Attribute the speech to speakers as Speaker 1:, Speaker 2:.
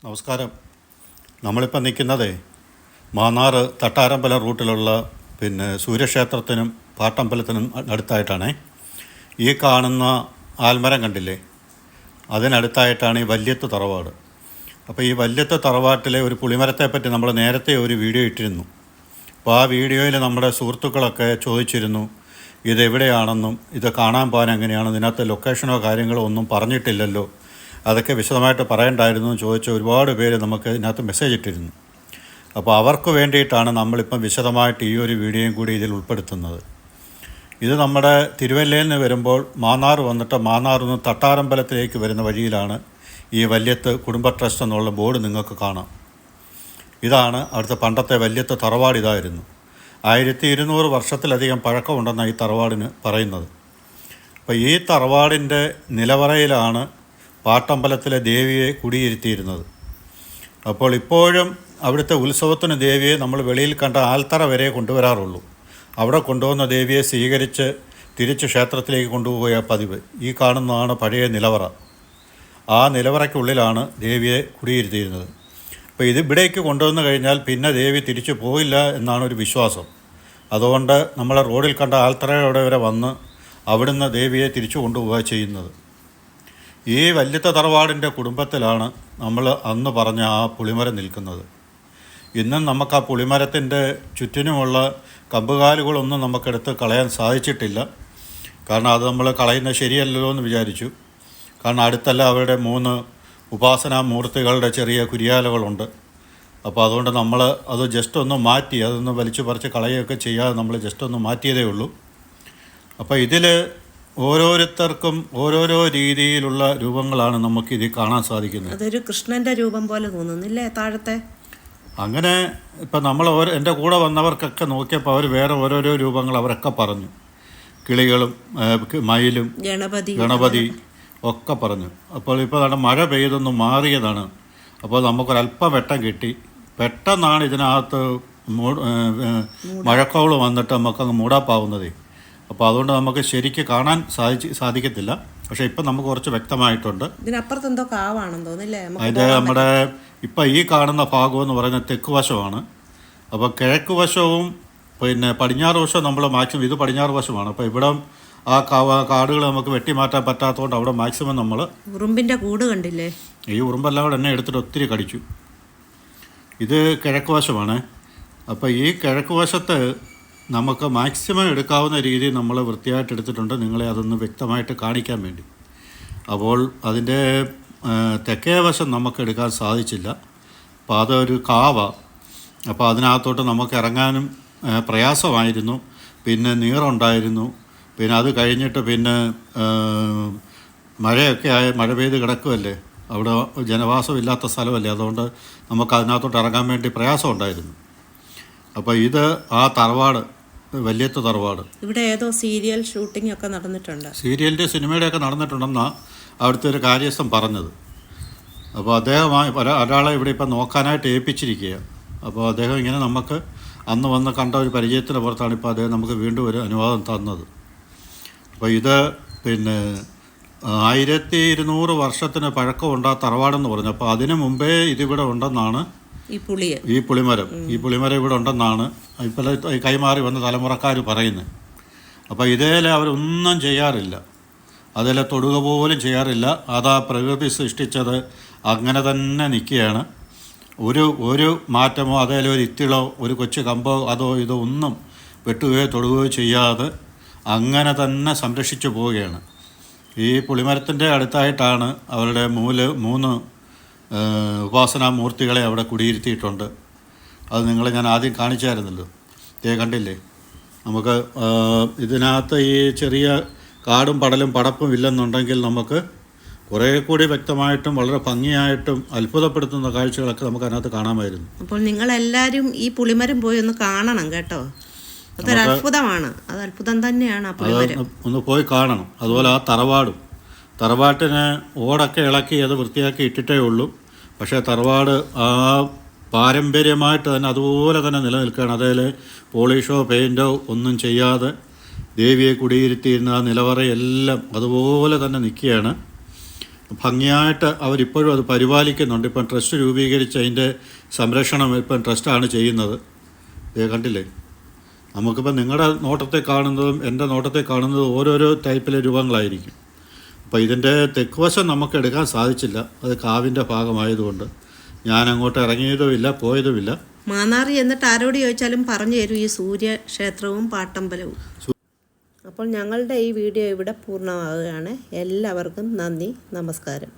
Speaker 1: നമസ്കാരം. നമ്മളിപ്പോൾ നിൽക്കുന്നത് മാന്നാർ തട്ടാരമ്പലം റൂട്ടിലുള്ള സൂര്യക്ഷേത്രത്തിനും പാട്ടമ്പലത്തിനും അടുത്തായിട്ടാണ്. ഈ കാണുന്ന ആൽമരം കണ്ടില്ലേ, അതിനടുത്തായിട്ടാണ് ഈ വല്യത്ത് തറവാട്. അപ്പോൾ ഈ വല്യത്ത് തറവാട്ടിലെ ഒരു പുളിമരത്തെപ്പറ്റി നമ്മൾ നേരത്തെ ഒരു വീഡിയോ ഇട്ടിരുന്നു. അപ്പോൾ ആ വീഡിയോയിൽ നമ്മുടെ സുഹൃത്തുക്കളൊക്കെ ചോദിച്ചിരുന്നു ഇതെവിടെയാണെന്നും ഇത് കാണാൻ പോകാൻ എങ്ങനെയാണ്, ഇതിനകത്ത് ലൊക്കേഷനോ കാര്യങ്ങളോ ഒന്നും പറഞ്ഞിട്ടില്ലല്ലോ, അതൊക്കെ വിശദമായിട്ട് പറയണ്ടായിരുന്നു എന്ന് ചോദിച്ച ഒരുപാട് പേര് നമുക്ക് ഇതിനകത്ത് മെസ്സേജ് ഇട്ടിരുന്നു. അപ്പോൾ അവർക്ക് വേണ്ടിയിട്ടാണ് നമ്മളിപ്പം വിശദമായിട്ട് ഈ ഒരു വീഡിയോയും കൂടി ഇതിൽ ഉൾപ്പെടുത്തുന്നത്. ഇത് നമ്മുടെ തിരുവല്ലയിൽ നിന്ന് വരുമ്പോൾ മാന്നാർ വന്നിട്ട് മാന്നാറിൽ നിന്ന് തട്ടാരമ്പലത്തിലേക്ക് വരുന്ന വഴിയിലാണ് ഈ വല്യത്ത് കുടുംബ ട്രസ്റ്റ് എന്നുള്ള ബോർഡ് നിങ്ങൾക്ക് കാണാം. ഇതാണ് അവിടുത്തെ പണ്ടത്തെ വല്യത്ത് തറവാട്. ഇതായിരുന്നു 1200 വർഷത്തിലധികം പഴക്കമുണ്ടെന്നാണ് ഈ തറവാടിന് പറയുന്നത്. അപ്പോൾ ഈ തറവാടിൻ്റെ നിലവറയിലാണ് പാട്ടമ്പലത്തിലെ ദേവിയെ കുടിയിരുത്തിയിരുന്നത്. അപ്പോൾ ഇപ്പോഴും അവിടുത്തെ ഉത്സവത്തിന് ദേവിയെ നമ്മൾ വെളിയിൽ കണ്ട ആൽത്തറ വരെ കൊണ്ടുവരാറുള്ളൂ. അവിടെ കൊണ്ടുവന്ന ദേവിയെ സ്വീകരിച്ച് തിരിച്ച് ക്ഷേത്രത്തിലേക്ക് കൊണ്ടുപോയ പതിവ്. ഈ കാണുന്നതാണ് പഴയ നിലവറ. ആ നിലവറയ്ക്കുള്ളിലാണ് ദേവിയെ കുടിയിരുത്തിയിരുന്നത്. അപ്പോൾ ഇത് ഇവിടേക്ക് കൊണ്ടുവന്നു കഴിഞ്ഞാൽ പിന്നെ ദേവി തിരിച്ചു പോയില്ല എന്നാണ് ഒരു വിശ്വാസം. അതുകൊണ്ട് നമ്മളെ റോഡിൽ കണ്ട ആൽത്തറയുടെ വരെ വന്ന് അവിടുന്ന് ദേവിയെ തിരിച്ചു കൊണ്ടുപോവുക ചെയ്യുന്നത്. ഈ വല്യത്ത് തറവാടിൻ്റെ കുടുംബത്തിലാണ് നമ്മൾ അന്ന് പറഞ്ഞ ആ പുളിമരം നിൽക്കുന്നത്. ഇന്നും നമുക്ക് ആ പുളിമരത്തിൻ്റെ ചുറ്റിനുമുള്ള കമ്പുകാലുകളൊന്നും നമുക്കെടുത്ത് കളയാൻ സാധിച്ചിട്ടില്ല. കാരണം അത് നമ്മൾ കളയുന്നത് ശരിയല്ലല്ലോ എന്ന് വിചാരിച്ചു. കാരണം അടുത്തല്ല അവരുടെ 3 ഉപാസനാ മൂർത്തികളുടെ ചെറിയ കുരിയാലകളുണ്ട്. അപ്പോൾ അതുകൊണ്ട് നമ്മൾ അത് ജസ്റ്റ് ഒന്ന് മാറ്റി, അതൊന്ന് വലിച്ചു പറിച്ച് കളയുകയൊക്കെ ചെയ്യാതെ നമ്മൾ ജസ്റ്റ് ഒന്ന് മാറ്റിയതേ ഉള്ളൂ. അപ്പോൾ ഇതിൽ ഓരോരുത്തർക്കും ഓരോരോ രീതിയിലുള്ള രൂപങ്ങളാണ് നമുക്കിത് കാണാൻ സാധിക്കുന്നത്.
Speaker 2: അതൊരു കൃഷ്ണൻ്റെ രൂപം പോലെ തോന്നുന്നില്ലേ താഴത്തെ?
Speaker 1: അങ്ങനെ ഇപ്പം നമ്മൾ എൻ്റെ കൂടെ വന്നവർക്കൊക്കെ നോക്കിയപ്പോൾ അവർ വേറെ ഓരോരോ രൂപങ്ങൾ അവരൊക്കെ പറഞ്ഞു. കിളികളും മയിലും ഗണപതി ഒക്കെ പറഞ്ഞു. അപ്പോൾ ഇപ്പോൾ അവിടെ മഴ പെയ്തൊന്ന് മാറിയതാണ്. അപ്പോൾ നമുക്കൊരല്പം വെട്ടം കിട്ടി. പെട്ടെന്നാണ് ഇതിനകത്ത് മഴക്കോള് വന്നിട്ട് നമുക്കങ്ങ് മൂടാപ്പാവുന്നതേ. അപ്പോൾ അതുകൊണ്ട് നമുക്ക് ശരിക്ക് കാണാൻ സാധിക്കത്തില്ല. പക്ഷേ ഇപ്പം നമുക്ക് കുറച്ച് വ്യക്തമായിട്ടുണ്ട്.
Speaker 2: ഇതിനപ്പുറത്ത് എന്തോ കാവാണെന്ന് തോന്നില്ലേ?
Speaker 1: അതിൻ്റെ നമ്മുടെ ഇപ്പം ഈ കാണുന്ന ഭാഗം എന്ന് പറയുന്നത് തെക്ക് വശമാണ്. അപ്പോൾ കിഴക്ക് വശവും പടിഞ്ഞാറ് വശവും നമ്മൾ മാക്സിമം, ഇത് പടിഞ്ഞാറ് വശമാണ്. അപ്പോൾ ഇവിടെ ആ കാടുകൾ നമുക്ക് വെട്ടിമാറ്റാൻ പറ്റാത്തതുകൊണ്ട് അവിടെ മാക്സിമം നമ്മൾ
Speaker 2: ഉറുമ്പിൻ്റെ കൂട് കണ്ടില്ലേ?
Speaker 1: ഈ ഉറുമ്പെല്ലാം കൂടെ എന്നെ എടുത്തിട്ട് ഒത്തിരി കടിച്ചു. ഇത് കിഴക്ക് വശമാണ്. അപ്പോൾ ഈ കിഴക്ക് വശത്ത് നമുക്ക് മാക്സിമം എടുക്കാവുന്ന രീതിയിൽ നമ്മൾ വൃത്തിയായിട്ട് എടുത്തിട്ടുണ്ട്, നിങ്ങളെ അതൊന്ന് വ്യക്തമായിട്ട് കാണിക്കാൻ വേണ്ടി. അപ്പോൾ അതിൻ്റെ തെക്കേ വശം നമുക്ക് എടുക്കാൻ സാധിച്ചില്ല. അപ്പോൾ അതൊരു കാവ. അപ്പോൾ അതിനകത്തോട്ട് നമുക്ക് ഇറങ്ങാനും പ്രയാസമായിരുന്നു. പിന്നെ നീറുണ്ടായിരുന്നു. പിന്നെ അത് കഴിഞ്ഞിട്ട് മഴയൊക്കെ മഴ പെയ്ത് കിടക്കുമല്ലേ, അവിടെ ജനവാസമില്ലാത്ത സ്ഥലമല്ലേ, അതുകൊണ്ട് നമുക്ക് അതിനകത്തോട്ട് ഇറങ്ങാൻ വേണ്ടി പ്രയാസം ഉണ്ടായിരുന്നു. അപ്പോൾ ഇത് ആ തറവാട്, വല്യത്ത് തറവാട്.
Speaker 2: ഇവിടെ ഏതോ സീരിയൽ ഷൂട്ടിംഗ് ഒക്കെ നടന്നിട്ടുണ്ട്.
Speaker 1: സീരിയലിൻ്റെ സിനിമയുടെയൊക്കെ നടന്നിട്ടുണ്ടെന്നാണ് അവിടുത്തെ ഒരു കാര്യസ്ഥൻ പറഞ്ഞത്. അപ്പോൾ അദ്ദേഹമായി ഒരാളെ ഇവിടെ ഇപ്പം നോക്കാനായിട്ട് ഏൽപ്പിച്ചിരിക്കുക. അപ്പോൾ അദ്ദേഹം ഇങ്ങനെ നമുക്ക് അന്ന് വന്ന് കണ്ട ഒരു പരിചയത്തിൻ്റെ പുറത്താണ് ഇപ്പോൾ അദ്ദേഹം നമുക്ക് വീണ്ടും ഒരു അനുവാദം തന്നത്. അപ്പോൾ ഇത് 1200 വർഷത്തിന് പഴക്കമുണ്ട് ആ തറവാടെന്ന് പറഞ്ഞു. അപ്പോൾ അതിനു മുമ്പേ ഇതിവിടെ ഉണ്ടെന്നാണ് ഈ പുളിമരം ഇവിടെ ഉണ്ടെന്നാണ് ഇപ്പോൾ കൈമാറി വന്ന തലമുറക്കാർ പറയുന്നത്. അപ്പോൾ ഇതേലെ അവരൊന്നും ചെയ്യാറില്ല, അതിലെ തൊടുക പോലും ചെയ്യാറില്ല. അതാ പ്രകൃതി സൃഷ്ടിച്ചത് അങ്ങനെ തന്നെ നിൽക്കുകയാണ്. ഒരു മാറ്റമോ അതേലെ ഒരു ഇത്തിളോ ഒരു കൊച്ചു കമ്പോ അതോ ഇതോ ഒന്നും വെട്ടുകയോ തൊടുകയോ ചെയ്യാതെ അങ്ങനെ തന്നെ സംരക്ഷിച്ചു പോവുകയാണ്. ഈ പുളിമരത്തിൻ്റെ അടുത്തായിട്ടാണ് അവരുടെ 3 ഉപാസനാ മൂർത്തികളെ അവിടെ കുടിയിരുത്തിയിട്ടുണ്ട്. അത് നിങ്ങളെ ഞാൻ ആദ്യം കാണിച്ചായിരുന്നല്ലോ, കണ്ടില്ലേ? നമുക്ക് ഇതിനകത്ത് ഈ ചെറിയ കാടും പടലും പടപ്പും ഇല്ലെന്നുണ്ടെങ്കിൽ നമുക്ക് കുറേ കൂടി വ്യക്തമായിട്ടും വളരെ ഭംഗിയായിട്ടും അത്ഭുതപ്പെടുത്തുന്ന കാഴ്ചകളൊക്കെ നമുക്ക് അതിനകത്ത് കാണാമായിരുന്നു.
Speaker 2: അപ്പോൾ നിങ്ങളെല്ലാവരും ഈ പുളിമരം പോയി ഒന്ന് കാണണം കേട്ടോ. അതൊരു അത്ഭുതമാണ്, അത് അത്ഭുതം തന്നെയാണ്.
Speaker 1: ഒന്ന് പോയി കാണണം. അതുപോലെ ആ തറവാട്ടിന് ഓടൊക്കെ ഇളക്കി അത് വൃത്തിയാക്കി ഇട്ടിട്ടേ ഉള്ളൂ. പക്ഷേ തറവാട് ആ പാരമ്പര്യമായിട്ട് തന്നെ അതുപോലെ തന്നെ നിലനിൽക്കുകയാണ്. അതിൽ പോളിഷോ പെയിൻറ്റോ ഒന്നും ചെയ്യാതെ ദേവിയെ കുടിയിരുത്തിയിരുന്ന ആ നിലവറയെല്ലാം അതുപോലെ തന്നെ നിൽക്കുകയാണ്. ഭംഗിയായിട്ട് അവരിപ്പോഴും അത് പരിപാലിക്കുന്നുണ്ട്. ഇപ്പം ട്രസ്റ്റ് രൂപീകരിച്ച് അതിൻ്റെ സംരക്ഷണം ഇപ്പം ട്രസ്റ്റാണ് ചെയ്യുന്നത്. കണ്ടില്ലേ, നമുക്കിപ്പം നിങ്ങളുടെ നോട്ടത്തെ കാണുന്നതും എൻ്റെ നോട്ടത്തെ കാണുന്നതും ഓരോരോ ടൈപ്പിലെ രൂപങ്ങളായിരിക്കും. അപ്പോൾ ഇതിൻ്റെ തെക്കുവശം നമുക്ക് എടുക്കാൻ സാധിച്ചില്ല, അത് കാവിൻ്റെ ഭാഗമായതുകൊണ്ട്. ഞാൻ അങ്ങോട്ട് ഇറങ്ങിയതുമില്ല, പോയതുമില്ല.
Speaker 2: മാന്നാറി എന്നിട്ട് ആരോട് ചോദിച്ചാലും പറഞ്ഞു തരും ഈ സൂര്യക്ഷേത്രവും പാട്ടമ്പലവും. അപ്പോൾ ഞങ്ങളുടെ ഈ വീഡിയോ ഇവിടെ പൂർണ്ണമാവുകയാണ്. എല്ലാവർക്കും നന്ദി, നമസ്കാരം.